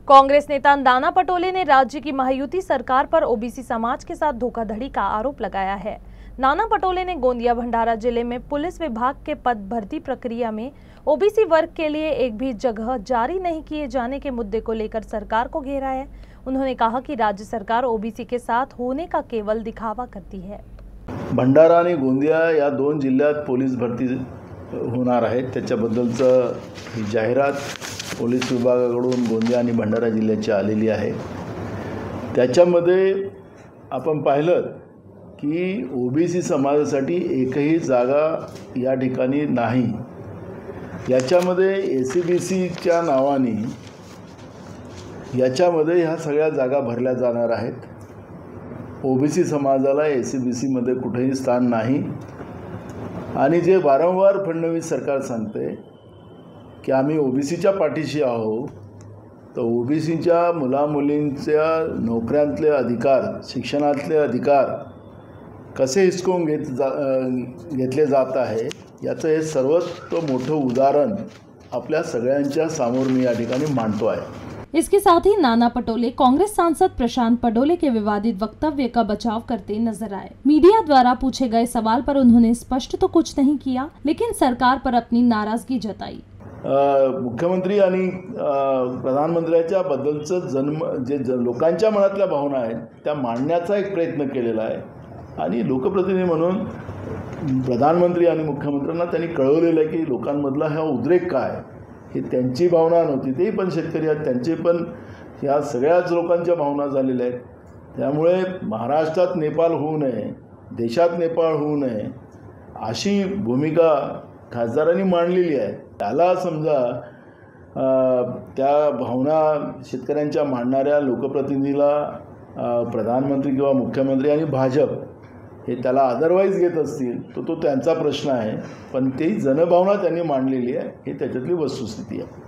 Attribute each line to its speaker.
Speaker 1: कांग्रेस नेता नाना पटोले ने राज्य की महायुति सरकार पर ओबीसी समाज के साथ धोखाधड़ी का आरोप लगाया है। नाना पटोले ने गोंदिया भंडारा जिले में पुलिस विभाग के पद भर्ती प्रक्रिया में ओबीसी वर्ग के लिए एक भी जगह जारी नहीं किए जाने के मुद्दे को लेकर सरकार को घेरा है। उन्होंने कहा कि राज्य सरकार ओबीसी के साथ होने का केवल दिखावा करती है।
Speaker 2: भंडारा आणि गोंदिया या दोन जिल्ह्यात पोलीस भरती होणार आहे, त्याच्याबद्दलचं ही जाहिरात पोलीस विभागाकडून गोंदिया आणि भंडारा जिल्ह्याची आलेली आहे। त्याच्यामध्ये आपण पाहिलं की ओबीसी समाजासाठी एकही जागा या ठिकाणी नाही। याच्यामध्ये एसीबीसीच्या नावाने याच्यामध्ये ह्या सगळ्या जागा भरल्या जाणार आहेत। ओबीसी समाजाला एसीबीसीमध्ये कुठेही स्थान नाही। आणि जे वारंवार फडणवीस सरकार सांगते की आम्ही ओबीसीच्या पाठीशी आहोत, तर ओबीसीच्या मुलामुलींच्या नोकऱ्यांतले अधिकार, शिक्षणातले अधिकार कसे हिसकावून घेतले जात आहे याचं हे सर्वात मोठं उदाहरण आपल्या सगळ्यांच्या समोर मी या ठिकाणी मांडतो आहे।
Speaker 1: इसके साथ ही नाना पटोले कांग्रेस सांसद प्रशांत पडोले के विवादित वक्तव्य का बचाव करते नजर आए। मीडिया द्वारा पूछे गए सवाल पर उन्होंने स्पष्ट तो कुछ नहीं किया, लेकिन सरकार पर अपनी नाराजगी जताई।
Speaker 2: मुख्यमंत्री आणि प्रधानमंत्र्यांच्या बद्दलचं जे लोकांच्या मनातल्या भावना आहेत त्या मांडण्याचा एक प्रयत्न केलेला आहे। आणि लोकप्रतिनिधी म्हणून प्रधानमंत्री आणि मुख्यमंत्र्यांना त्यांनी कळवलेलं आहे की लोकांमधला हा उद्रेक काय हे त्यांची भावना नव्हती। तेही पण शेतकरी आहेत, त्यांचे पण या सगळ्याच लोकांच्या भावना झालेल्या आहेत। त्यामुळे महाराष्ट्रात नेपाळ होऊ नये, देशात नेपाळ होऊ नये अशी भूमिका खासदारांनी मांडलेली आहे। त्याला समजा त्या भावना शेतकऱ्यांच्या मांडणाऱ्या लोकप्रतिनिधीला प्रधानमंत्री किंवा मुख्यमंत्री आणि भाजप हे त्याला अदरवाईज घेत असतील तो त्यांचा प्रश्न आहे, पण ती जनभावना त्यांनी मांडलेली आहे, हे त्याच्यातली वस्तुस्थिती आहे।